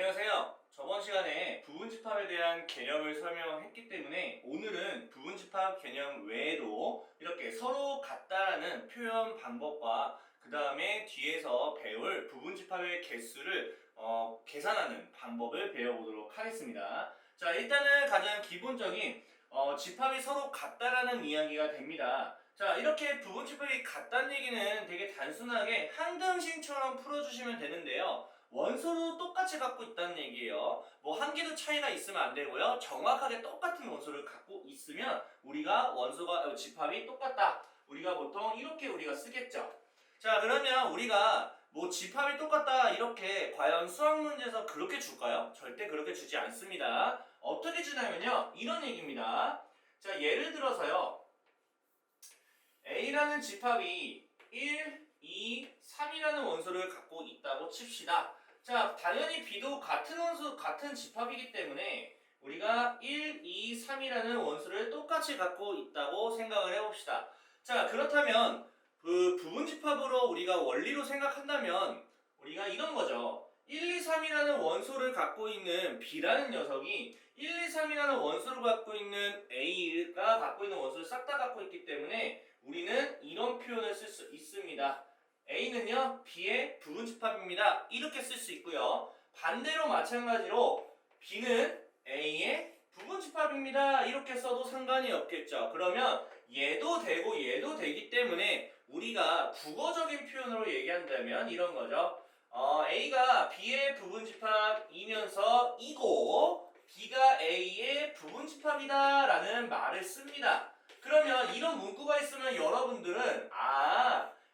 안녕하세요. 저번 시간에 부분집합에 대한 개념을 설명했기 때문에 오늘은 부분집합 개념 외에도 이렇게 서로 같다라는 표현 방법과 그 다음에 뒤에서 배울 부분집합의 개수를 계산하는 방법을 배워보도록 하겠습니다. 자, 일단은 가장 기본적인 집합이 서로 같다라는 이야기가 됩니다. 자, 이렇게 부분집합이 같다는 얘기는 되게 단순하게 항등식처럼 풀어주시면 되는데요. 원소도 똑같이 갖고 있다는 얘기예요. 뭐 한 개도 차이가 있으면 안 되고요. 정확하게 똑같은 원소를 갖고 있으면 우리가 집합이 똑같다. 우리가 보통 이렇게 우리가 쓰겠죠. 자, 그러면 우리가 뭐 집합이 똑같다 이렇게 과연 수학 문제에서 그렇게 줄까요? 절대 그렇게 주지 않습니다. 어떻게 주냐면요. 이런 얘기입니다. 자, 예를 들어서요. A라는 집합이 1, 2, 3이라는 원소를 갖고 있다고 칩시다. 자, 당연히 B도 같은 원소, 같은 집합이기 때문에 우리가 1, 2, 3이라는 원소를 똑같이 갖고 있다고 생각을 해봅시다. 자, 그렇다면 그 부분집합으로 우리가 원리로 생각한다면 우리가 이런 거죠. 1, 2, 3이라는 원소를 갖고 있는 B라는 녀석이 1, 2, 3이라는 원소를 갖고 있는 A가 갖고 있는 원소를 싹 다 갖고 있기 때문에 우리는 이런 표현을 쓸 수 있습니다. A는요, B의 부분집합입니다. 이렇게 쓸 수 있고요. 반대로 마찬가지로 B는 A의 부분집합입니다. 이렇게 써도 상관이 없겠죠. 그러면 얘도 되고 얘도 되기 때문에 우리가 국어적인 표현으로 얘기한다면 이런 거죠. A가 B의 부분집합이면서 이고 B가 A의 부분집합이다 라는 말을 씁니다. 그러면 이런 문구가 있으면 여러분들은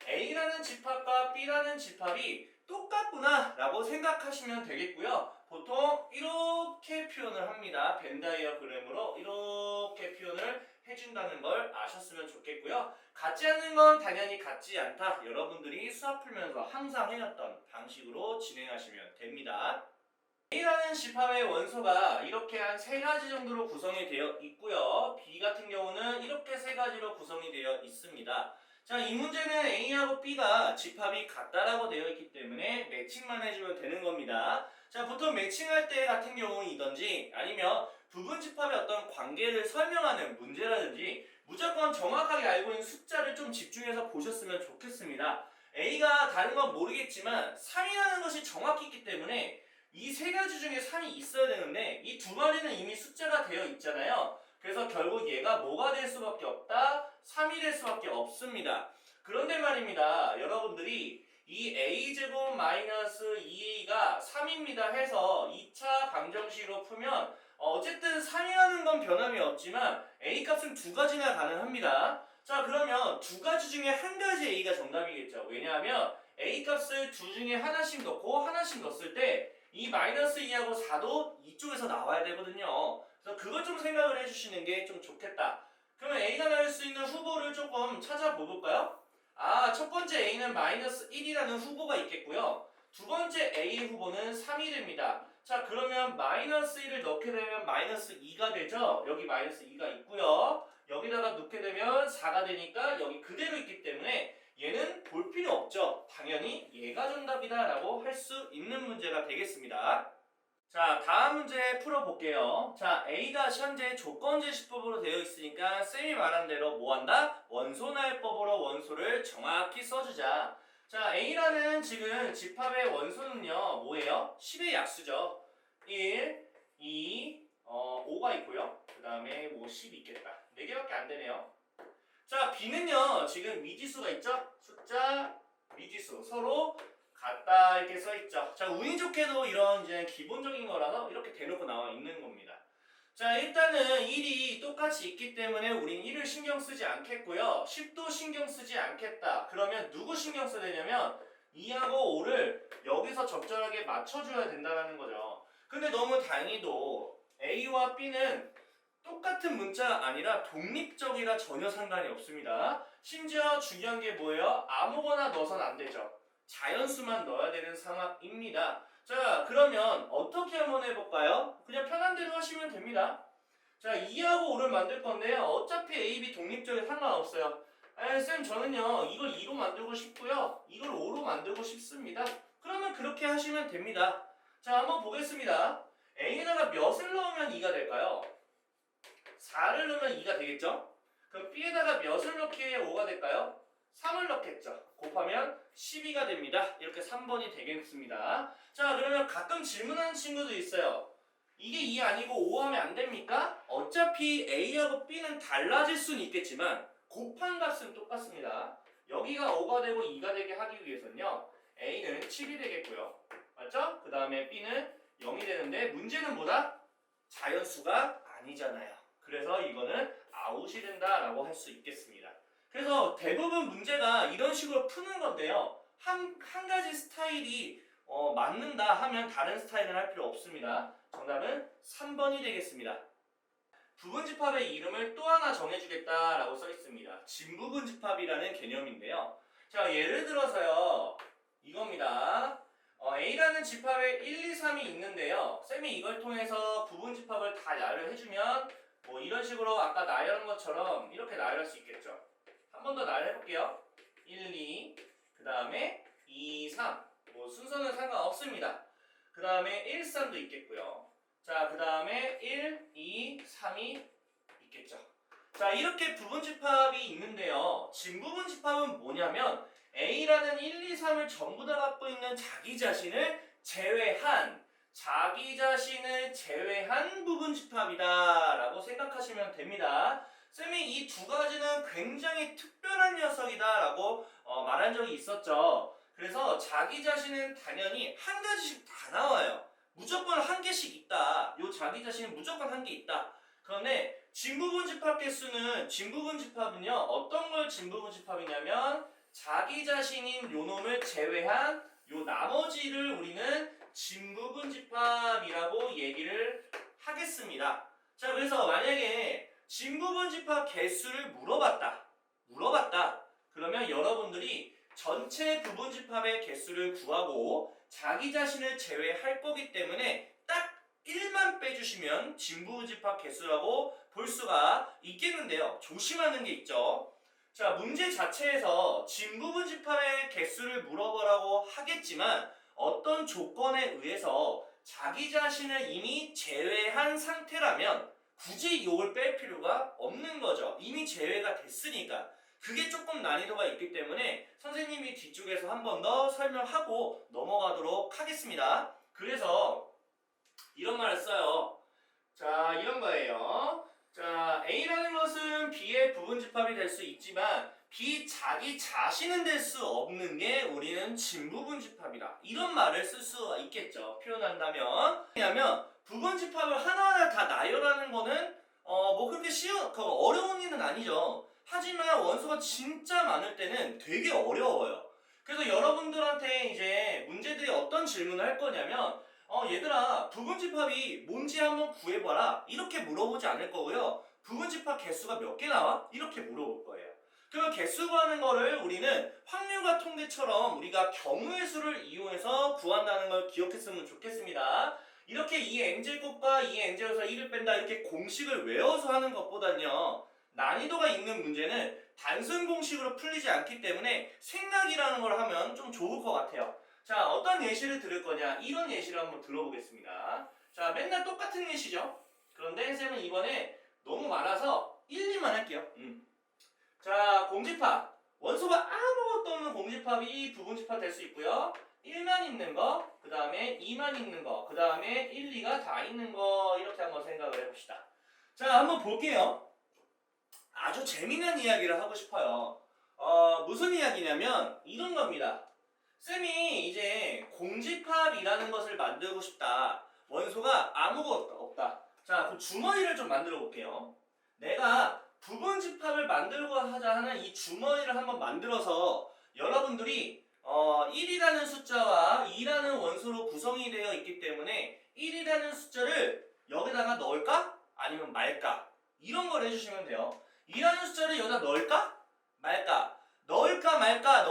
A라는 집합과 B라는 집합이 똑같구나 라고 생각하시면 되겠고요. 보통 이렇게 표현을 합니다. 벤 다이어그램으로 이렇게 표현을 해준다는 걸 아셨으면 좋겠고요. 같지 않는 건 당연히 같지 않다. 여러분들이 수학 풀면서 항상 해왔던 방식으로 진행하시면 됩니다. A라는 집합의 원소가 이렇게 한 3가지 정도로 구성이 되어 있고요. B 같은 경우는 이렇게 3가지로 구성이 되어 있습니다. 자, 이 문제는 A하고 B가 집합이 같다라고 되어 있기 때문에 매칭만 해주면 되는 겁니다. 자, 보통 매칭할 때 같은 경우이든지 아니면 부분집합의 어떤 관계를 설명하는 문제라든지 무조건 정확하게 알고 있는 숫자를 좀 집중해서 보셨으면 좋겠습니다. A가 다른 건 모르겠지만 3이라는 것이 정확히 있기 때문에 이 3가지 중에 3이 있어야 되는데 이 두 마리는 이미 숫자가 되어 있잖아요. 그래서 결국 얘가 뭐가 될 수밖에 없다? 3이 될 수밖에 없습니다. 그런데 말입니다. 여러분들이 이 a제곱 마이너스 2a가 3입니다 해서 2차 방정식으로 풀면 어쨌든 3이라는 건 변함이 없지만 a 값은 2가지나 가능합니다. 자, 그러면 2가지 중에 1가지 a가 정답이겠죠. 왜냐하면 a 값을 2 중에 하나씩 넣고 하나씩 넣었을 때 이 마이너스 2하고 4도 이쪽에서 나와야 되거든요. 그래서 그걸 좀 생각을 해주시는 게 좀 좋겠다. 그러면 A가 나올 수 있는 후보를 조금 찾아볼까요? 첫 번째 A는 마이너스 1이라는 후보가 있겠고요. 두 번째 A 후보는 3이 됩니다. 자, 그러면 마이너스 1을 넣게 되면 마이너스 2가 되죠? 여기 마이너스 2가 있고요. 여기다가 넣게 되면 4가 되니까 여기 그대로 있기 때문에 얘는 볼 필요 없죠. 당연히 얘가 정답이다 라고 할 수 있는 문제가 되겠습니다. 자, 다음 문제 풀어볼게요. 자, A가 현재 조건제시법으로 되어 있으니까 쌤이 말한 대로 뭐한다? 원소날법으로 원소를 정확히 써주자. 자, A라는 지금 집합의 원소는요, 뭐예요? 10의 약수죠. 1, 2, 5가 있고요. 그 다음에 뭐 10이 있겠다. 4개밖에 안 되네요. 자, B는요, 지금 미지수가 있죠? 숫자, 미지수 서로 같다 이렇게 써있죠. 자, 운이 좋게도 이런 이제 기본적인 거라서 이렇게 대놓고 나와 있는 겁니다. 자, 일단은 1이 똑같이 있기 때문에 우린 1을 신경 쓰지 않겠고요. 10도 신경 쓰지 않겠다. 그러면 누구 신경 써야 되냐면 2하고 5를 여기서 적절하게 맞춰줘야 된다는 거죠. 근데 너무 다행히도 A와 B는 똑같은 문자가 아니라 독립적이라 전혀 상관이 없습니다. 심지어 중요한 게 뭐예요? 아무거나 넣어서는 안 되죠. 자연수만 넣어야 되는 상황입니다. 자, 그러면 어떻게 한번 해볼까요? 그냥 편한 대로 하시면 됩니다. 자, 2하고 5를 만들 건데요. 어차피 A, B 독립적이 상관없어요. 쌤, 저는요, 이걸 2로 만들고 싶고요. 이걸 5로 만들고 싶습니다. 그러면 그렇게 하시면 됩니다. 자, 한번 보겠습니다. A에다가 몇을 넣으면 2가 될까요? 4를 넣으면 2가 되겠죠? 그럼 B에다가 몇을 넣기에 5가 될까요? 3을 넣겠죠. 곱하면 12가 됩니다. 이렇게 3번이 되겠습니다. 자, 그러면 가끔 질문하는 친구도 있어요. 이게 2 아니고 5 하면 안 됩니까? 어차피 A하고 B는 달라질 수는 있겠지만 곱한 값은 똑같습니다. 여기가 5가 되고 2가 되게 하기 위해서는요. A는 7이 되겠고요. 맞죠? 그 다음에 B는 0이 되는데 문제는 뭐다? 자연수가 아니잖아요. 그래서 이거는 아웃이 된다라고 할 수 있겠습니다. 그래서 대부분 문제가 이런 식으로 푸는 건데요. 한 가지 스타일이 맞는다 하면 다른 스타일은 할 필요 없습니다. 정답은 3번이 되겠습니다. 부분집합의 이름을 또 하나 정해주겠다라고 써 있습니다. 진부분집합이라는 개념인데요. 자, 예를 들어서요. 이겁니다. A라는 집합에 1, 2, 3이 있는데요. 쌤이 이걸 통해서 부분집합을 다 나열을 해주면 뭐 이런 식으로 아까 나열한 것처럼 이렇게 나열할 수 있겠죠. 한 번 더 나열해볼게요. 1, 2, 그 다음에 2, 3. 뭐 순서는 상관없습니다. 그 다음에 1, 3도 있겠고요. 자, 그 다음에 1, 2, 3이 있겠죠. 자, 이렇게 부분집합이 있는데요. 진부분집합은 뭐냐면 A라는 1, 2, 3을 전부 다 갖고 있는 자기 자신을 제외한 부분집합이다 라고 생각하시면 됩니다. 쌤이 이 두 가지는 굉장히 특별한 녀석이다 라고 말한 적이 있었죠. 그래서 자기 자신은 당연히 한 가지씩 다 나와요. 무조건 한 개씩 있다. 요 자기 자신은 무조건 한 개 있다. 그런데 진부분집합 개수는 진부분집합은요. 어떤 걸 진부분집합이냐면 자기 자신인 요 놈을 제외한 요 나머지를 우리는 진부분집합이라고 얘기를 하겠습니다. 자, 그래서 만약에 진부분집합 개수를 물어봤다. 그러면 여러분들이 전체 부분집합의 개수를 구하고 자기 자신을 제외할 거기 때문에 딱 1만 빼주시면 진부분집합 개수라고 볼 수가 있겠는데요. 조심하는 게 있죠. 자, 문제 자체에서 진부분집합의 개수를 물어보라고 하겠지만 어떤 조건에 의해서 자기 자신을 이미 제외한 상태라면 굳이 이걸 뺄 필요가 없는 거죠. 이미 제외가 됐으니까. 그게 조금 난이도가 있기 때문에 선생님이 뒤쪽에서 한 번 더 설명하고 넘어가도록 하겠습니다. 그래서 이런 말을 써요. 자, 이런 거예요. 자, A라는 것은 B의 부분집합이 될 수 있지만 B 자기 자신은 될 수 없는 게 우리는 진부분집합이다. 이런 말을 쓸 수가 있겠죠. 표현한다면. 왜냐면 부분집합을 하나하나 다 나열하는 거는 뭐 그렇게 어려운 일은 아니죠. 하지만 원소가 진짜 많을 때는 되게 어려워요. 그래서 여러분들한테 이제 문제들이 어떤 질문을 할 거냐면 얘들아 부분집합이 뭔지 한번 구해봐라 이렇게 물어보지 않을 거고요. 부분집합 개수가 몇 개 나와? 이렇게 물어볼 거예요. 그럼 개수 구하는 거를 우리는 확률과 통계처럼 우리가 경우의 수를 이용해서 구한다는 걸 기억했으면 좋겠습니다. 이렇게 2n제곱과 2n제곱에서 1을 뺀다 이렇게 공식을 외워서 하는 것보다는요. 난이도가 있는 문제는 단순 공식으로 풀리지 않기 때문에 생각이라는 걸 하면 좀 좋을 것 같아요. 자, 어떤 예시를 들을 거냐? 이런 예시를 한번 들어보겠습니다. 자, 맨날 똑같은 예시죠? 그런데 쌤은 이번에 너무 많아서 1, 2만 할게요. 자, 공집합. 원소가 아무것도 없는 공집합이 부분집합 될 수 있고요. 1만 있는 거, 그 다음에 2만 있는 거, 그 다음에 1, 2가 다 있는 거 이렇게 한번 생각을 해봅시다. 자, 한번 볼게요. 아주 재미난 이야기를 하고 싶어요. 무슨 이야기냐면 이런 겁니다. 쌤이 이제 공집합이라는 것을 만들고 싶다. 원소가 아무것도 없다. 자, 그 주머니를 좀 만들어 볼게요. 내가 부분집합을 만들고자 하는 이 주머니를 한번 만들어서 여러분들이 1이라는 숫자와 2라는 원소로 구성이 되어 있기 때문에 1이라는 숫자를 여기다가 넣을까? 아니면 말까? 이런 걸 해주시면 돼요. 2라는 숫자를 여기다 넣을까? 말까? 넣을까 말까?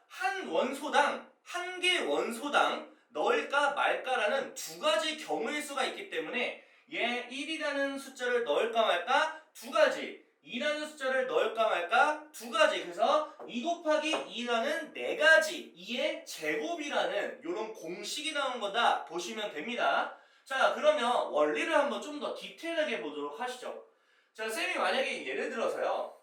한 원소당, 한 개 원소당 넣을까 말까라는 두 가지 경우의 수가 있기 때문에 얘 1이라는 숫자를 넣을까 말까 두 가지 2라는 숫자를 넣을까 말까 두 가지. 그래서 2 곱하기 2라는 네 가지 2의 제곱이라는 이런 공식이 나온 거다 보시면 됩니다. 자, 그러면 원리를 한번 좀 더 디테일하게 보도록 하시죠. 자, 쌤이 만약에 예를 들어서요.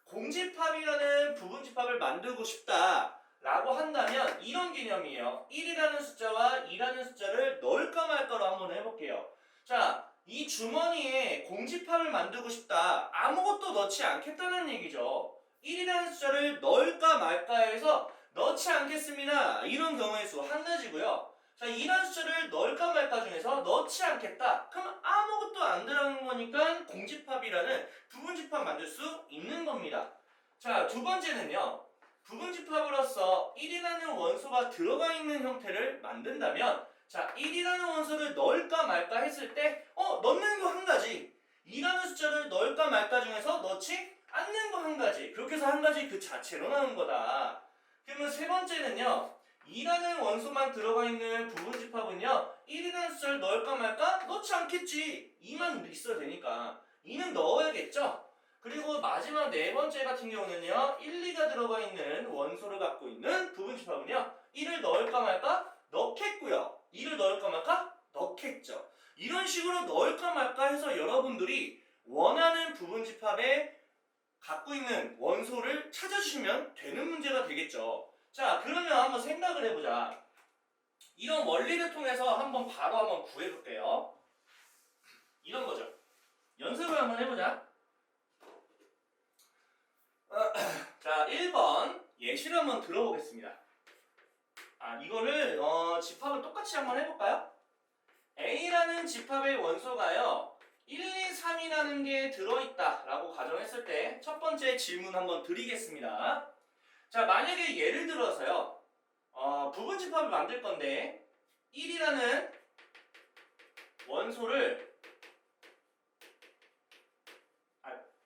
공집합이라는 부분집합을 만들고 싶다 라고 한다면 이런 개념이에요. 1이라는 숫자와 2라는 숫자를 넣을까 말까로 한번 해볼게요. 자, 이 주머니에 공집합을 만들고 싶다. 아무것도 넣지 않겠다는 얘기죠. 1이라는 숫자를 넣을까 말까 해서 넣지 않겠습니다. 이런 경우의 수 한 가지고요. 자, 2라는 숫자를 넣을까 말까 중에서 넣지 않겠다. 그럼 아무것도 안 들어간 거니까 공집합이라는 부분집합 만들 수 있는 겁니다. 자, 두 번째는요. 부분집합으로서 1이라는 원소가 들어가 있는 형태를 만든다면 자, 1이라는 원소를 넣을까 말까 했을 때 넣는 거 한 가지. 2라는 숫자를 넣을까 말까 중에서 넣지 않는 거 한 가지. 그렇게 해서 한 가지 그 자체로 나오는 거다. 그러면 세 번째는요. 2라는 원소만 들어가 있는 부분집합은요. 1이라는 숫자를 넣을까 말까? 넣지 않겠지. 2만 있어야 되니까. 2는 넣어야겠죠? 그리고 마지막 네 번째 같은 경우는요. 1, 2가 들어가 있는 원소를 갖고 있는 부분집합은요. 1을 넣을까 말까? 넣겠고요. 2를 넣을까 말까? 넣겠죠. 이런 식으로 넣을까 말까 해서 여러분들이 원하는 부분집합에 갖고 있는 원소를 찾아주시면 되는 문제가 되겠죠. 자, 그러면 한번 생각을 해보자. 이런 원리를 통해서 한번 바로 한번 구해볼게요. 이런 거죠. 연습을 한번 해보자. 자, 1번 예시를 한번 들어보겠습니다. 이거를 집합을 똑같이 한번 해볼까요? A라는 집합의 원소가요 1, 2, 3이라는 게 들어있다 라고 가정했을 때 첫 번째 질문 한번 드리겠습니다. 자, 만약에 예를 들어서요 부분집합을 만들 건데 1이라는 원소를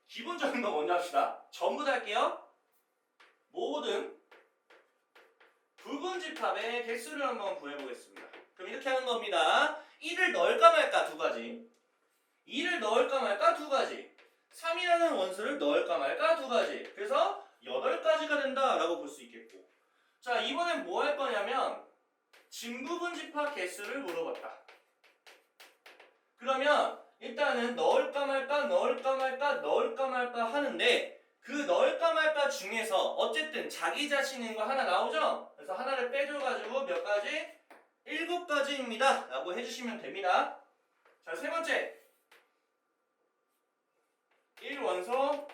기본적인 거 먼저 합시다. 전부 다 할게요. 모든 부분집합의 개수를 한번 구해보겠습니다. 그럼 이렇게 하는 겁니다. 1을 넣을까 말까 두 가지, 2를 넣을까 말까 두 가지, 3이라는 원소를 넣을까 말까 두 가지. 그래서 8가지가 된다라고 볼 수 있겠고. 자, 이번엔 뭐 할 거냐면 진부분집합 개수를 물어봤다. 그러면 일단은 넣을까 말까 넣을까 말까 넣을까 말까 하는데 그 넣을까 말까 중에서 어쨌든 자기 자신인 거 하나 나오죠? 그래서 하나를 빼줘가지고 몇 가지? 7가지입니다 라고 해주시면 됩니다. 자, 세 번째 1원소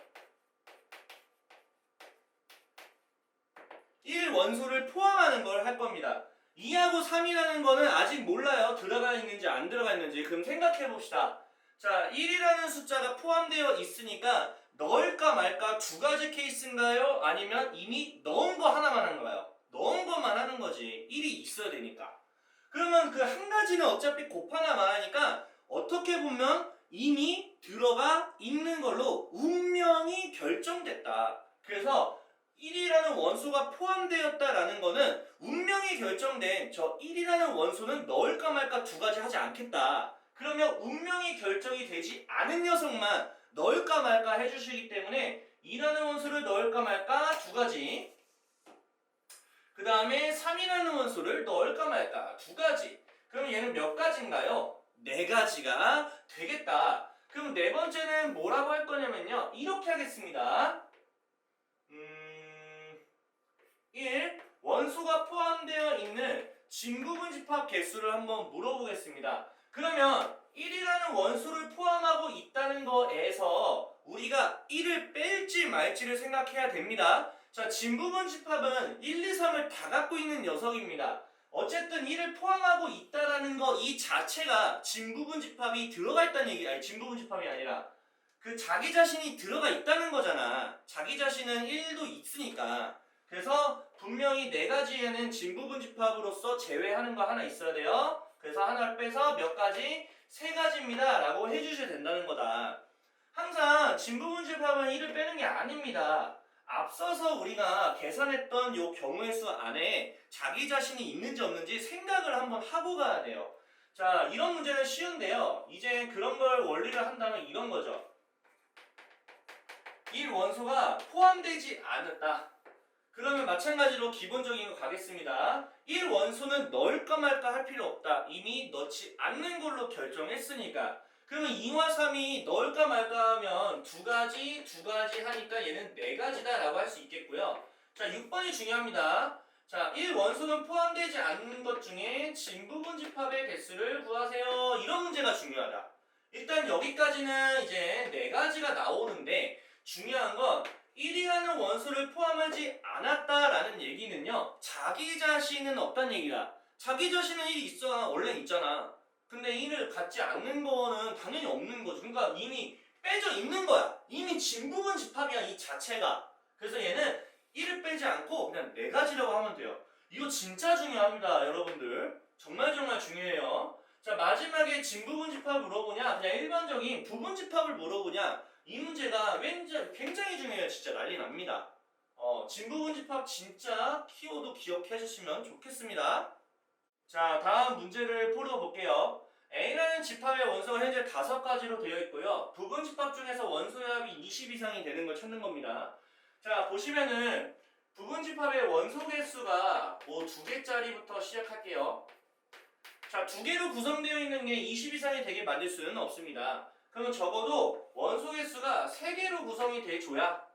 1원소를 포함하는 걸 할 겁니다. 2하고 3이라는 거는 아직 몰라요. 들어가 있는지 안 들어가 있는지. 그럼 생각해 봅시다. 자, 1이라는 숫자가 포함되어 있으니까 넣을까 말까 두 가지 케이스인가요? 아니면 이미 넣은 거 하나만 한 거예요? 넣은 것만 하는 거지. 1이 있어야 되니까. 그러면 그 한 가지는 어차피 곱하나만 하니까 어떻게 보면 이미 들어가 있는 걸로 운명이 결정됐다. 그래서 1이라는 원소가 포함되었다라는 거는 운명이 결정된 저 1이라는 원소는 넣을까 말까 두 가지 하지 않겠다. 그러면 운명이 결정이 되지 않은 녀석만 넣을까 말까 해주시기 때문에 2라는 원소를 넣을까 말까 두 가지, 그 다음에 3이라는 원소를 넣을까 말까 두 가지. 그럼 얘는 몇 가지인가요? 4가지가 되겠다. 그럼 네 번째는 뭐라고 할 거냐면요. 이렇게 하겠습니다. 1. 원소가 포함되어 있는 진부분집합 개수를 한번 물어보겠습니다. 그러면 1이라는 원소를 포함하고 있다는 거에서 우리가 1을 뺄지 말지를 생각해야 됩니다. 자, 진부분집합은 1, 2, 3을 다 갖고 있는 녀석입니다. 어쨌든 1을 포함하고 있다라는 거 이 자체가 진부분집합이 들어가 있다는 얘기, 아니 진부분집합이 아니라 그 자기 자신이 들어가 있다는 거잖아. 자기 자신은 1도 있으니까. 그래서 분명히 4가지에는 진부분집합으로서 제외하는 거 하나 있어야 돼요. 그래서 하나를 빼서 몇 가지? 3가지입니다 라고 해주셔야 된다는 거다. 항상 진부분집합은 1을 빼는 게 아닙니다. 앞서서 우리가 계산했던 요 경우의 수 안에 자기 자신이 있는지 없는지 생각을 한번 하고 가야 돼요. 자, 이런 문제는 쉬운데요. 이제 그런 걸 원리를 한다면 이런 거죠. 1 원소가 포함되지 않았다. 그러면 마찬가지로 기본적인 거 가겠습니다. 1 원소는 넣을까 말까 할 필요 없다. 이미 넣지 않는 걸로 결정했으니까. 그러면 2와 3이 넣을까 말까 하면 두 가지 하니까 얘는 네 가지다 라고 할 수 있겠고요. 자, 6번이 중요합니다. 자, 1 원소는 포함되지 않는 것 중에 진부분 집합의 개수를 구하세요. 이런 문제가 중요하다. 일단 여기까지는 이제 네 가지가 나오는데 중요한 건 1이라는 원소를 포함하지 않았다라는 얘기는요. 자기 자신은 없다는 얘기다. 자기 자신은 1이 있어. 원래 있잖아. 근데 1을 갖지 않는 거는 당연히 없는 거죠. 그러니까 이미 빼져 있는 거야. 이미 진부분 집합이야, 이 자체가. 그래서 얘는 1을 빼지 않고 그냥 네 가지라고 하면 돼요. 이거 진짜 중요합니다, 여러분들. 정말 중요해요. 자, 마지막에 진부분 집합을 물어보냐, 그냥 일반적인 부분 집합을 물어보냐, 이 문제가 왠지 굉장히 중요해요. 진짜 난리 납니다. 진부분 집합 진짜 키워드 기억해 주시면 좋겠습니다. 자, 다음 문제를 풀어볼게요. A라는 집합의 원소가 현재 5가지로 되어 있고요. 부분 집합 중에서 원소의 합이 20 이상이 되는 걸 찾는 겁니다. 자, 보시면은 부분 집합의 원소 개수가 뭐 2개짜리부터 시작할게요. 자, 2개로 구성되어 있는 게 20 이상이 되게 만들 수는 없습니다. 그러면 적어도 원소 개수가 3개로 구성이 돼줘야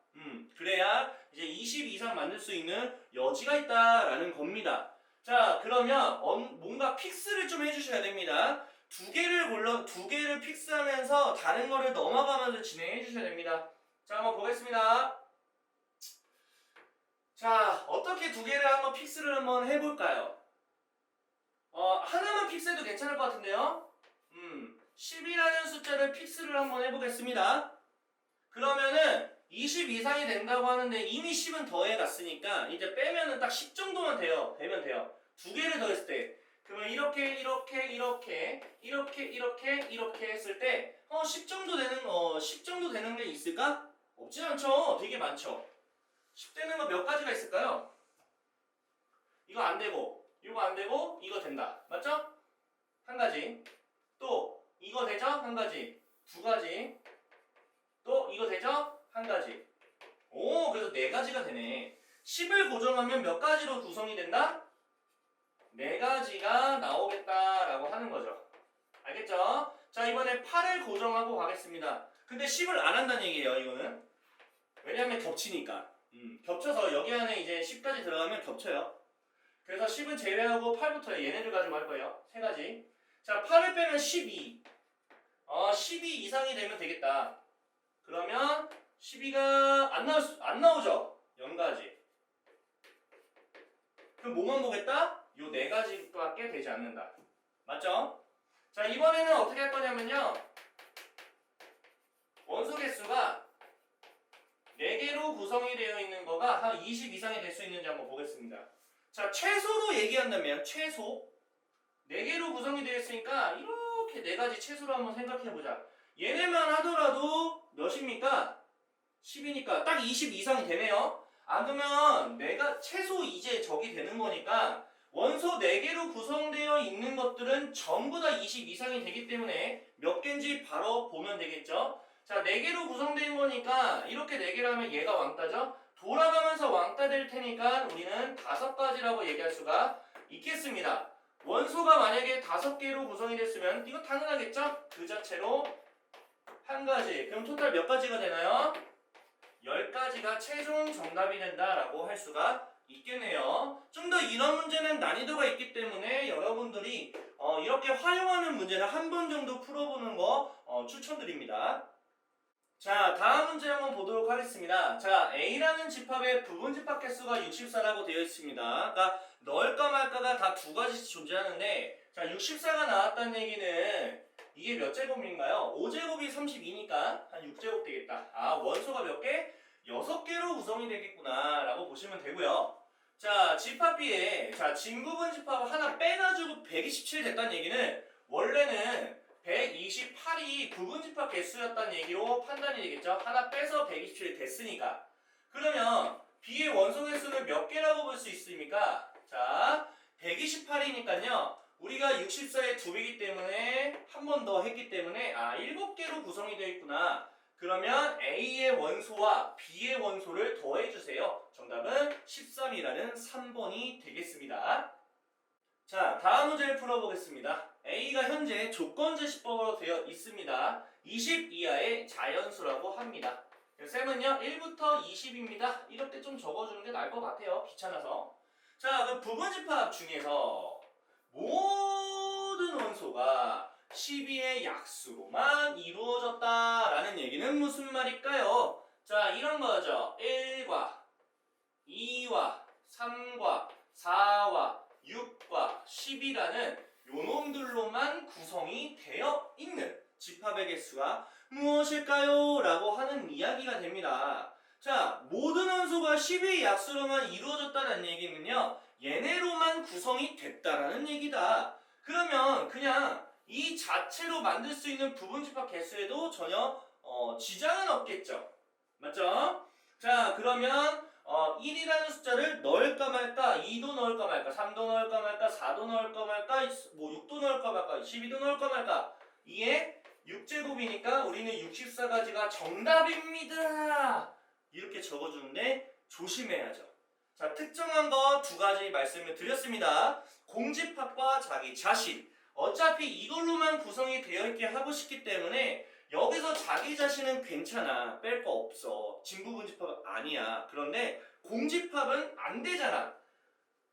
그래야 이제 20 이상 만들 수 있는 여지가 있다라는 겁니다. 자, 그러면 뭔가 픽스를 좀 해주셔야 됩니다. 2개를 픽스하면서 다른 거를 넘어가면서 진행해 주셔야 됩니다. 자, 한번 보겠습니다. 자, 어떻게 2개를 한번 픽스를 한번 해볼까요? 하나만 픽스해도 괜찮을 것 같은데요? 10이라는 숫자를 픽스를 한번 해보겠습니다. 그러면은 20 이상이 된다고 하는데 이미 10은 더해갔으니까 이제 빼면은 딱 10 정도만 되면 돼요. 2개를 더했을 때. 그러면 이렇게 했을 때 10 정도 되는 게 있을까? 없진 않죠. 되게 많죠. 10 되는 거 몇 가지가 있을까요? 이거 안 되고, 이거 안 되고, 이거 된다. 맞죠? 한 가지. 또 이거 되죠? 한 가지. 2가지. 또 이거 되죠? 한 가지. 오, 그래서 4가지가 되네. 10을 고정하면 몇 가지로 구성이 된다? 4가지가 나오겠다라고 하는 거죠. 알겠죠? 자, 이번에 8을 고정하고 가겠습니다. 근데 10을 안 한다는 얘기예요, 이거는. 왜냐면 겹치니까. 겹쳐서 여기 안에 이제 10까지 들어가면 겹쳐요. 그래서 10은 제외하고 8부터 얘네들 가지고 할 거예요. 3가지. 자, 8을 빼면 12. 12 이상이 되면 되겠다. 그러면 12가 안 나오죠? 0가지. 그럼 뭐만 보겠다? 요 4가지밖에 되지 않는다. 맞죠? 자, 이번에는 어떻게 할 거냐면요. 원소 개수가 4개로 구성이 되어 있는 거가 한 20 이상이 될 수 있는지 한번 보겠습니다. 자, 최소로 얘기한다면 최소 4개로 구성이 되어 있으니까 이렇게 4가지 최소로 한번 생각해보자. 얘네만 하더라도 몇입니까? 10이니까 딱 20 이상이 되네요. 그러면 내가 최소 이제 저기 되는 거니까 원소 4개로 구성되어 있는 것들은 전부 다 20 이상이 되기 때문에 몇 개인지 바로 보면 되겠죠. 자, 4개로 구성된 거니까 이렇게 4개라면 얘가 왕따죠. 돌아가면서 왕따 될 테니까 우리는 5가지라고 얘기할 수가 있겠습니다. 원소가 만약에 5개로 구성이 됐으면 이거 당연하겠죠? 그 자체로 한 가지. 그럼 토탈 몇 가지가 되나요? 10가지가 최종 정답이 된다라고 할 수가 있겠네요. 좀 더 이런 문제는 난이도가 있기 때문에 여러분들이 이렇게 활용하는 문제는 한 번 정도 풀어보는 거 추천드립니다. 자, 다음 문제 한번 보도록 하겠습니다. 자, A라는 집합의 부분 집합 개수가 64라고 되어 있습니다. 그러니까 넣을까 말까가 다 2가지씩 존재하는데, 자, 64가 나왔다는 얘기는 이게 몇 제곱인가요? 5제곱이 32니까 한 6제곱 되겠다. 원소가 몇 개? 6개로 구성이 되겠구나 라고 보시면 되고요. 자, 집합 B에 진부분 집합을 하나 빼가지고 127 됐다는 얘기는 원래는 128이 부분 집합 개수였다는 얘기로 판단이 되겠죠. 하나 빼서 127이 됐으니까. 그러면 B의 원소 개수는 몇 개라고 볼 수 있습니까? 자, 128이니까요. 우리가 64의 2배이기 때문에 한 번 더 했기 때문에 7개로 구성이 되어 있구나. 그러면 A의 원소와 B의 원소를 더해주세요. 정답은 13이라는 3번이 되겠습니다. 자, 다음 문제를 풀어보겠습니다. A가 현재 조건제시법으로 되어 있습니다. 20 이하의 자연수라고 합니다. 쌤은요 1부터 20입니다. 이렇게 좀 적어주는 게 나을 것 같아요. 귀찮아서. 자, 그 부분집합 중에서 모든 원소가 12의 약수로만 이루어졌다라는 얘기는 무슨 말일까요? 자, 이런 거죠. 1과 2와 3과 4와 6과 10이라는 요놈들로만 구성이 되어 있는 집합의 개수가 무엇일까요? 라고 하는 이야기가 됩니다. 자, 모든 원소가 10의 약수로만 이루어졌다는 얘기는요, 얘네로만 구성이 됐다라는 얘기다. 그러면 그냥 이 자체로 만들 수 있는 부분집합 개수에도 전혀 지장은 없겠죠. 맞죠? 자, 그러면 1이라는 숫자를 넣을까 말까, 2도 넣을까 말까, 3도 넣을까 말까, 4도 넣을까 말까, 뭐 6도 넣을까 말까, 12도 넣을까 말까. 이게 6제곱이니까 우리는 64가지가 정답입니다. 이렇게 적어주는데 조심해야죠. 자, 특정한 거 두 가지 말씀을 드렸습니다. 공집합과 자기 자신. 어차피 이걸로만 구성이 되어 있게 하고 싶기 때문에 여기서 자기 자신은 괜찮아. 뺄 거 없어. 진부분집합은 아니야. 그런데 공집합은 안 되잖아.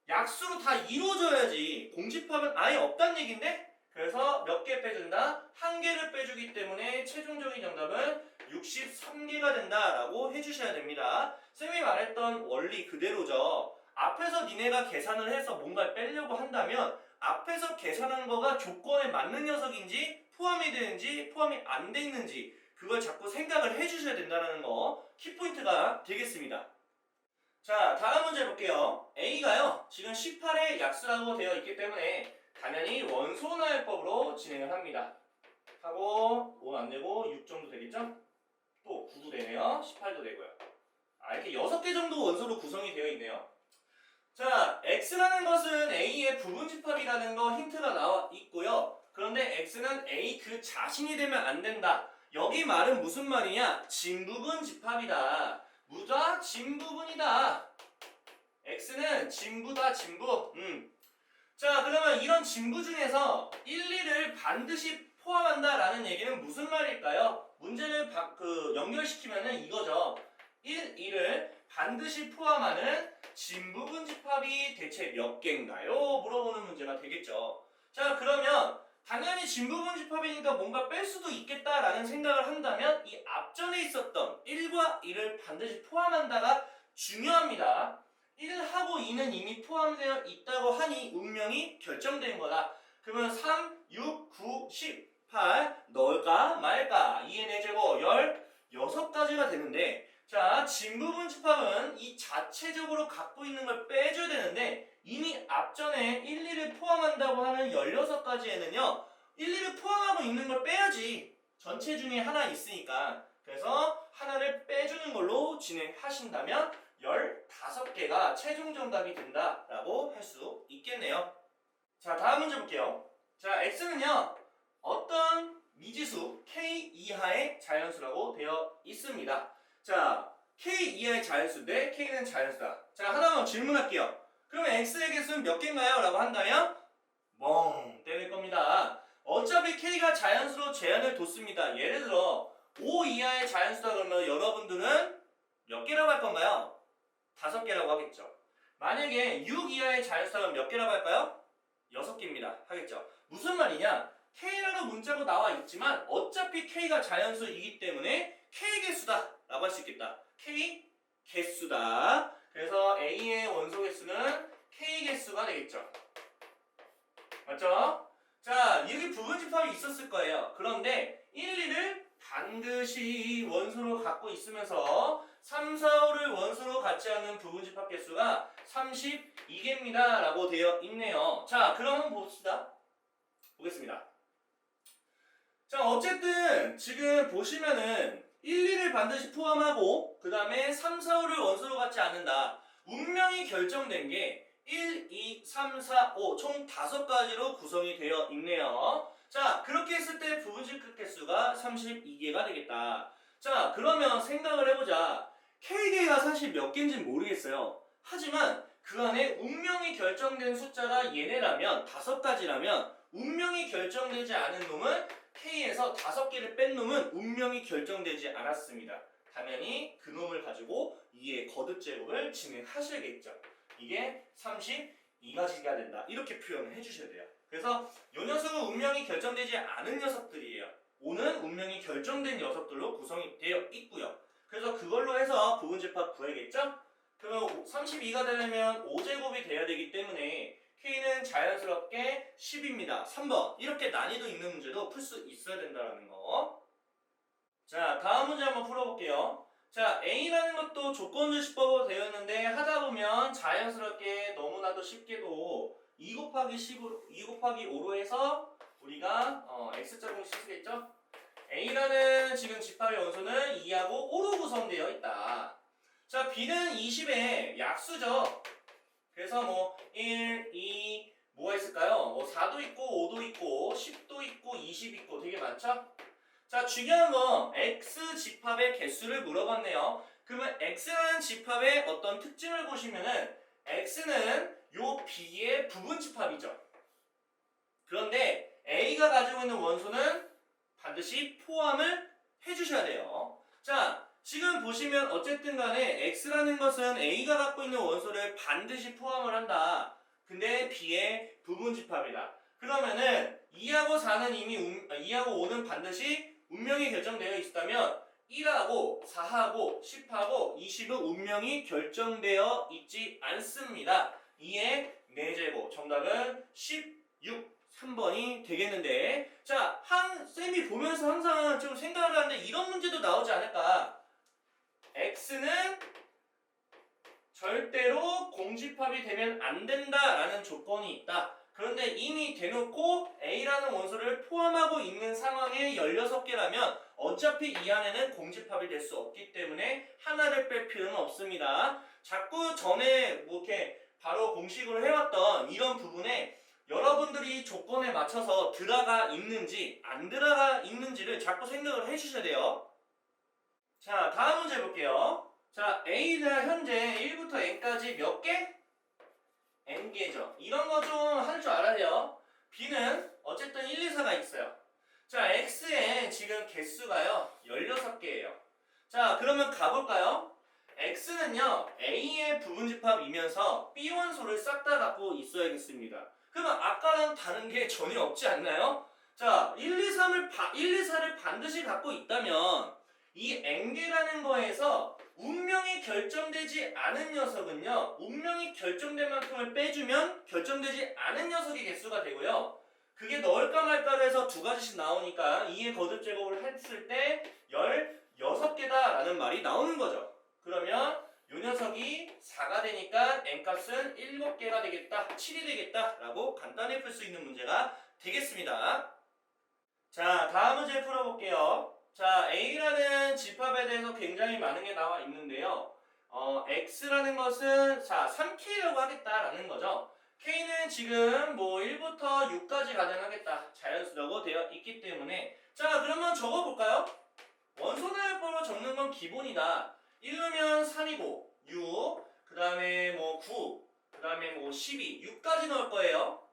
약수로 다 이루어져야지. 공집합은 아예 없다는 얘긴데? 그래서 몇 개 빼준다? 한 개를 빼주기 때문에 최종적인 정답은 63개가 된다라고 해주셔야 됩니다. 쌤이 말했던 원리 그대로죠. 앞에서 니네가 계산을 해서 뭔가를 빼려고 한다면 앞에서 계산한 거가 조건에 맞는 녀석인지 포함이 되는지 포함이 안 돼 있는지 그걸 자꾸 생각을 해주셔야 된다는 거 키포인트가 되겠습니다. 자, 다음 문제 볼게요. A가요 지금 18의 약수라고 되어 있기 때문에 당연히 원소나열법으로 진행을 합니다. 하고 5 안 되고 6 정도 되겠죠? 또 9도 되네요. 18도 되고요. 이렇게 6개 정도 원소로 구성이 되어 있네요. 자, X라는 것은 A의 부분집합이라는 거 힌트가 나와 있고요. 그런데 X는 A 그 자신이 되면 안 된다. 여기 말은 무슨 말이냐? 진부분 집합이다. 무다 진부분이다. X는 진부다 진부. 자, 그러면 이런 진부 중에서 1, 2를 반드시 포함한다라는 얘기는 무슨 말일까요? 문제를 연결시키면은 이거죠. 1, 2를 반드시 포함하는 진부분 집합이 대체 몇 개인가요? 물어보는 문제가 되겠죠. 자, 그러면 당연히 진부분 집합이니까 뭔가 뺄 수도 있겠다라는 생각을 한다면 이 앞전에 있었던 1과 2를 반드시 포함한다가 중요합니다. 1하고 2는 이미 포함되어 있다고 하니 운명이 결정된 거다. 그러면 3, 6, 9, 10, 8 넣을까 말까 2의 4제곱 16가지가 되는데 자, 진부분 집합은 이 자체적으로 갖고 있는 걸 빼줘야 되는데 이미 앞전에 1, 2를 포함한다고 하는 16가지에는요 1, 2를 포함하고 있는 걸 빼야지 전체 중에 하나 있으니까 그래서 하나를 빼주는 걸로 진행하신다면 15개가 최종 정답이 된다라고 할 수 있겠네요. 자, 다음 문제 볼게요. 자, X는요 어떤 미지수 K 이하의 자연수라고 되어 있습니다. 자, K 이하의 자연수인데 K는 자연수다. 자, 하나만 질문할게요. 그러면 X의 개수는 몇 개인가요? 라고 한다면 멍 때릴 겁니다. 어차피 K가 자연수로 제한을 뒀습니다. 예를 들어 5 이하의 자연수다 그러면 여러분들은 몇 개라고 할 건가요? 5개라고 하겠죠. 만약에 6 이하의 자연수다면 몇 개라고 할까요? 6개입니다. 하겠죠. 무슨 말이냐? K라는 문자로 나와 있지만 어차피 K가 자연수이기 때문에 K 개수다 라고 할 수 있겠다. K 개수다. 그래서 A의 원소 개수는 K 개수가 되겠죠. 맞죠? 자, 여기 부분집합이 있었을 거예요. 그런데 1, 2를 반드시 원소로 갖고 있으면서 3, 4, 5를 원소로 갖지 않는 부분집합 개수가 32개입니다. 라고 되어 있네요. 자, 그럼 한번 봅시다. 보겠습니다. 자, 어쨌든 지금 보시면은 1, 2를 반드시 포함하고 그 다음에 3, 4, 5를 원소로 갖지 않는다. 운명이 결정된 게 1, 2, 3, 4, 5 총 5가지로 구성이 되어 있네요. 자, 그렇게 했을 때 부분집합 개수가 32개가 되겠다. 자, 그러면 생각을 해보자. K개가 사실 몇 개인지는 모르겠어요. 하지만 그 안에 운명이 결정된 숫자가 얘네라면 5가지라면 운명이 결정되지 않은 놈은 K에서 5개를 뺀 놈은 운명이 결정되지 않았습니다. 당연히 그 놈을 가지고 2의 거듭 제곱을 진행하셔야겠죠. 이게 32가지가 된다. 이렇게 표현을 해주셔야 돼요. 그래서 이 녀석은 운명이 결정되지 않은 녀석들이에요. 5는 운명이 결정된 녀석들로 구성이 되어 있고요. 그래서 그걸로 해서 부분집합 구해야겠죠? 그러면 32가 되려면 5제곱이 돼야 되기 때문에 K는 자연스럽게 10입니다. 3번. 이렇게 난이도 있는 문제도 풀 수 있어야 된다는 거. 자, 다음 문제 한번 풀어볼게요. 자, A라는 것도 조건주시법으로 되어 있는데 하다 보면 자연스럽게 너무나도 쉽게도 2 곱하기 10으로, 2 곱하기 5로 해서 우리가 X자 공식 쓰겠죠? A라는 지금 집합의 원소는 2하고 5로 구성되어 있다. 자, B는 20의 약수죠. 그래서 뭐 1, 2, 뭐가 있을까요? 뭐 4도 있고 5도 있고 10도 있고 20 있고 되게 많죠? 자, 중요한 건 X 집합의 개수를 물어봤네요. 그러면 X라는 집합의 어떤 특징을 보시면은 X는 요 B의 부분 집합이죠. 그런데 A가 가지고 있는 원소는 반드시 포함을 해주셔야 돼요. 자, 지금 보시면 어쨌든 간에 X라는 것은 A가 갖고 있는 원소를 반드시 포함을 한다. 근데 B의 부분 집합이다. 그러면은 2하고 4는 이미 2하고 5는 반드시 운명이 결정되어 있다면 1하고 4하고 10하고 20은 운명이 결정되어 있지 않습니다. 2의 4제곱 정답은 16 3번이 되겠는데, 자, 쌤이 보면서 항상 좀 생각을 하는데 이런 문제도 나오지 않을까. X는 절대로 공집합이 되면 안 된다라는 조건이 있다. 그런데 이미 대놓고 A라는 원소를 포함하고 있는 상황에 16개라면 어차피 이 안에는 공집합이 될 수 없기 때문에 하나를 뺄 필요는 없습니다. 자꾸 전에 뭐 이렇게 바로 공식으로 해왔던 이런 부분에 여러분들이 조건에 맞춰서 들어가 있는지 안 들어가 있는지를 자꾸 생각을 해주셔야 돼요. 자, 다음 문제 볼게요. 자, A는 현재 1부터 N까지 몇 개? N개죠. 이런 거 좀 할 줄 알아야 돼요. B는 어쨌든 1, 2, 4가 있어요. 자, X의 지금 개수가요 16개예요. 자, 그러면 가볼까요? X는요 A의 부분집합이면서 B 원소를 싹 다 갖고 있어야겠습니다. 그러면 아까랑 다른 게 전혀 없지 않나요? 자, 1, 2, 4를 반드시 갖고 있다면 이 N개라는 거에서 운명이 결정되지 않은 녀석은요 운명이 결정된 만큼을 빼주면 결정되지 않은 녀석의 개수가 되고요. 그게 넣을까 말까로 해서 2가지씩 나오니까 2의 거듭 제곱을 했을 때 16개다 라는 말이 나오는 거죠. 그러면 이 녀석이 4가 되니까 N값은 7개가 되겠다, 7이 되겠다 라고 간단히 풀 수 있는 문제가 되겠습니다. 자, 다음 문제 풀어볼게요. 자, A라는 집합에 대해서 굉장히 많은 게 나와 있는데요. X라는 것은 자 3K라고 하겠다라는 거죠. K는 지금 뭐 1부터 6까지 가능하겠다. 자연수라고 되어 있기 때문에 자, 그러면 적어볼까요? 원소분할법으로 적는 건 기본이다. 1넣으면 3이고 6, 그 다음에 뭐 9, 그 다음에 뭐 12, 6까지 넣을 거예요.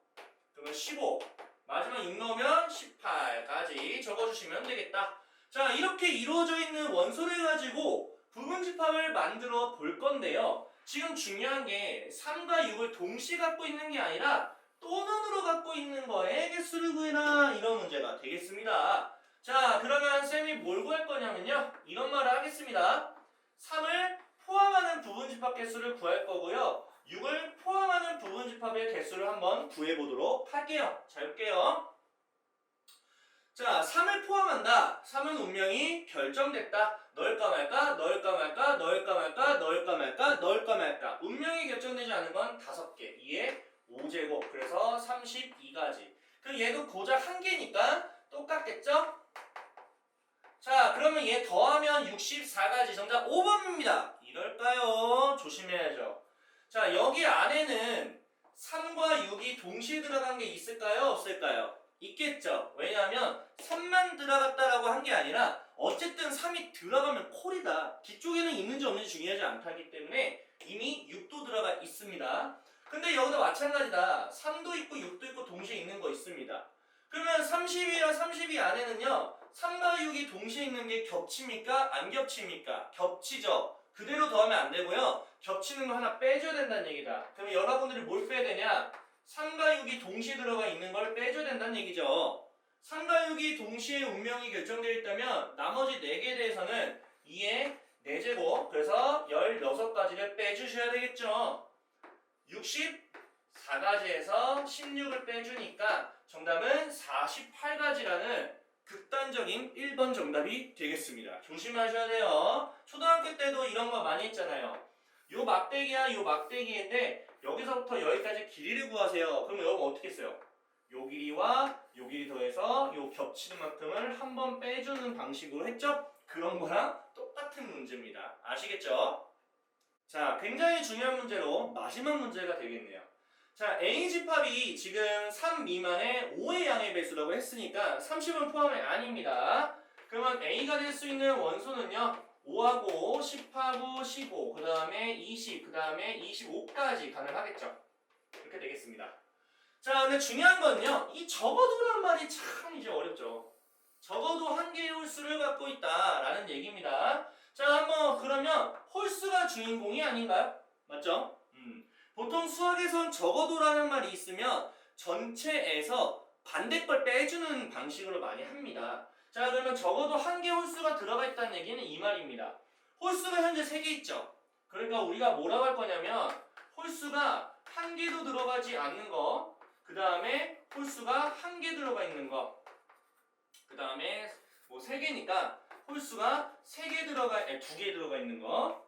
그러면 15, 마지막 6 넣으면 18까지 적어주시면 되겠다. 자, 이렇게 이루어져 있는 원소를 가지고 부분집합을 만들어 볼 건데요. 지금 중요한 게 3과 6을 동시에 갖고 있는 게 아니라 또는으로 갖고 있는 거에 개수를 구해라 이런 문제가 되겠습니다. 자, 그러면 쌤이 뭘 구할 거냐면요. 이런 말을 하겠습니다. 3을 포함하는 부분집합 개수를 구할 거고요. 6을 포함하는 부분집합의 개수를 한번 구해보도록 할게요. 잘 볼게요. 자, 3을 포함한다. 3은 운명이 결정됐다. 넣을까 말까, 넣을까 말까, 넣을까 말까, 넣을까 말까, 넣을까 말까. 운명이 결정되지 않은 건 5개. 2의 5제곱. 그래서 32가지. 그럼 얘도 고작 1개니까 똑같겠죠? 자, 그러면 얘 더하면 64가지. 정답 5번입니다. 이럴까요? 조심해야죠. 자, 여기 안에는 3과 6이 동시에 들어간 게 있을까요? 없을까요? 있겠죠. 왜냐하면 3만 3만 들어갔다라고 한 게 아니라 어쨌든 3이 들어가면 콜이다. 뒤쪽에는 있는지 없는지 중요하지 않다기 때문에 이미 6도 들어가 있습니다. 근데 여기도 마찬가지다. 3도 있고 6도 있고 동시에 있는 거 있습니다. 그러면 32랑 32 안에는요 3과 6이 동시에 있는 게 겹칩니까? 안 겹칩니까? 겹치죠. 그대로 더하면 안 되고요. 겹치는 거 하나 빼줘야 된다는 얘기다. 그러면 여러분들이 뭘 빼야 되냐? 3과 6이 동시에 들어가 있는 걸 빼줘야 된다는 얘기죠. 3과 6이 동시에 운명이 결정되어 있다면 나머지 4개에 대해서는 2의 4제곱, 그래서 16가지를 빼주셔야 되겠죠. 64가지에서 16을 빼주니까 정답은 48가지라는 극단적인 1번 정답이 되겠습니다. 조심하셔야 돼요. 초등학교 때도 이런 거 많이 했잖아요. 요 막대기야 요 막대기인데 여기서부터 여기까지 길이를 구하세요. 그러면 여러분 어떻게 써요? 요 길이와 요 길이 더해서 요 겹치는 만큼을 한 번 빼주는 방식으로 했죠? 그런 거랑 똑같은 문제입니다. 아시겠죠? 자, 굉장히 중요한 문제로 마지막 문제가 되겠네요. 자, A 집합이 지금 3 미만의 5의 양의 배수라고 했으니까 30은 포함이 아닙니다. 그러면 A가 될 수 있는 원소는요 5하고 10하고 15, 그 다음에 20, 그 다음에 25까지 가능하겠죠. 이렇게 되겠습니다. 자, 근데 중요한 건요 이 적어도란 말이 참 이제 어렵죠. 적어도 한 개의 홀수를 갖고 있다라는 얘기입니다. 자, 한번 그러면 홀수가 주인공이 아닌가요? 맞죠? 보통 수학에선 적어도라는 말이 있으면 전체에서 반대 걸 빼주는 방식으로 많이 합니다. 자, 그러면 적어도 한 개 홀수가 들어가 있다는 얘기는 이 말입니다. 홀수가 현재 3개 있죠? 그러니까 우리가 뭐라고 할 거냐면 홀수가 한 개도 들어가지 않는 거, 그 다음에 홀수가 한 개 들어가 있는 거, 그 다음에 뭐 3개니까 홀수가 2개 들어가 있는 거,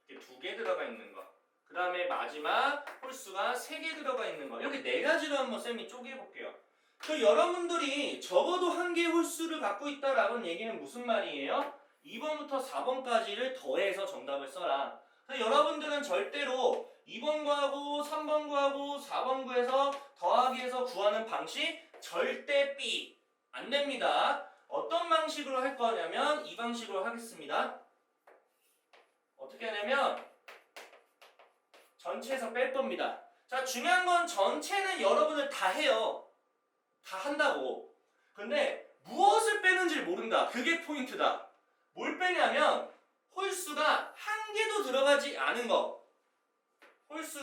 이렇게 2개 들어가 있는 거, 그 다음에 마지막 홀수가 3개 들어가 있는 거, 이렇게 4가지로 한번 쌤이 쪼개볼게요. 그 여러분들이 적어도 한 개의 홀수를 갖고 있다라는 얘기는 무슨 말이에요? 2번부터 4번까지를 더해서 정답을 써라. 여러분들은 절대로 2번 구하고 3번 구하고 4번 구해서 더하기해서 구하는 방식 절대 B 안 됩니다. 어떤 방식으로 할 거냐면 이 방식으로 하겠습니다. 어떻게 하냐면 전체에서 뺄 겁니다. 자, 중요한 건 전체는 여러분들 다 해요. 다 한다고. 근데 무엇을 빼는지 모른다. 그게 포인트다. 뭘 빼냐면 홀수가 한 개도 들어가지 않은 거. 홀수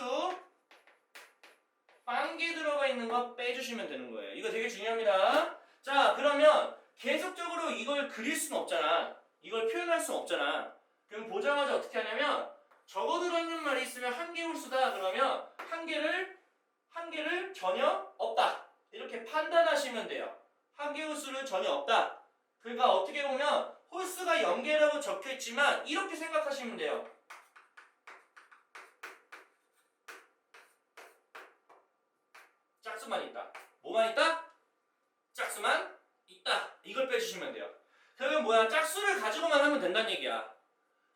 한 개 들어가 있는 거 빼주시면 되는 거예요. 이거 되게 중요합니다. 자, 그러면 계속적으로 이걸 그릴 수는 없잖아. 이걸 표현할 수는 없잖아. 그럼 보자마자 어떻게 하냐면 적어들어있는 말이 있으면 한 개 홀수다. 그러면 한 개를 전혀 없다. 이렇게 판단하시면 돼요. 한 개 홀수는 전혀 없다. 그러니까 어떻게 보면 홀수가 0개라고 적혀있지만 이렇게 생각하시면 돼요. 짝수만 있다. 뭐만 있다? 짝수만 있다. 이걸 빼주시면 돼요. 그러면 뭐야? 짝수를 가지고만 하면 된다는 얘기야.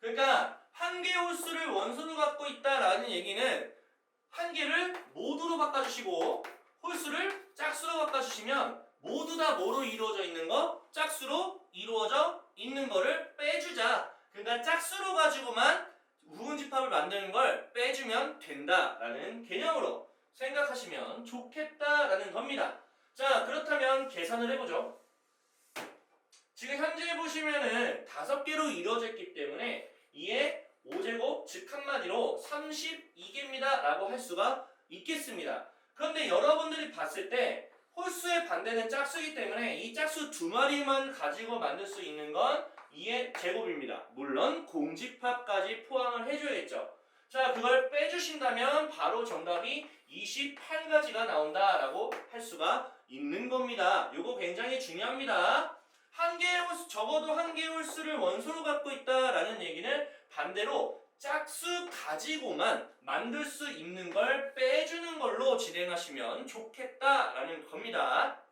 그러니까 한 개의 홀수를 원소로 갖고 있다라는 얘기는 한 개를 모두로 바꿔주시고 홀수를 짝수로 바꿔주시면 모두 다 뭐로 이루어져 있는 거? 짝수로 이루어져 있는 거를 빼주자. 그러니까 짝수로 가지고만 우분집합을 만드는 걸 빼주면 된다라는 개념으로 생각하시면 좋겠다라는 겁니다. 자, 그렇다면 계산을 해보죠. 지금 현재 보시면은 5개로 이루어져 있기 때문에 2의 5제곱 즉 한마디로 32개입니다 라고 할 수가 있겠습니다. 그런데 여러분들이 봤을 때 홀수의 반대는 짝수이기 때문에 이 짝수 2마리만 가지고 만들 수 있는 건 2의 제곱입니다. 물론 공집합까지 포함을 해줘야겠죠. 자, 그걸 빼주신다면 바로 정답이 28가지가 나온다라고 할 수가 있는 겁니다. 이거 굉장히 중요합니다. 한 개의 홀수, 적어도 한 개의 홀수를 원소로 갖고 있다라는 얘기는 반대로 짝수 가지고만 만들 수 있는 걸 빼주는 걸로 진행하시면 좋겠다라는 겁니다.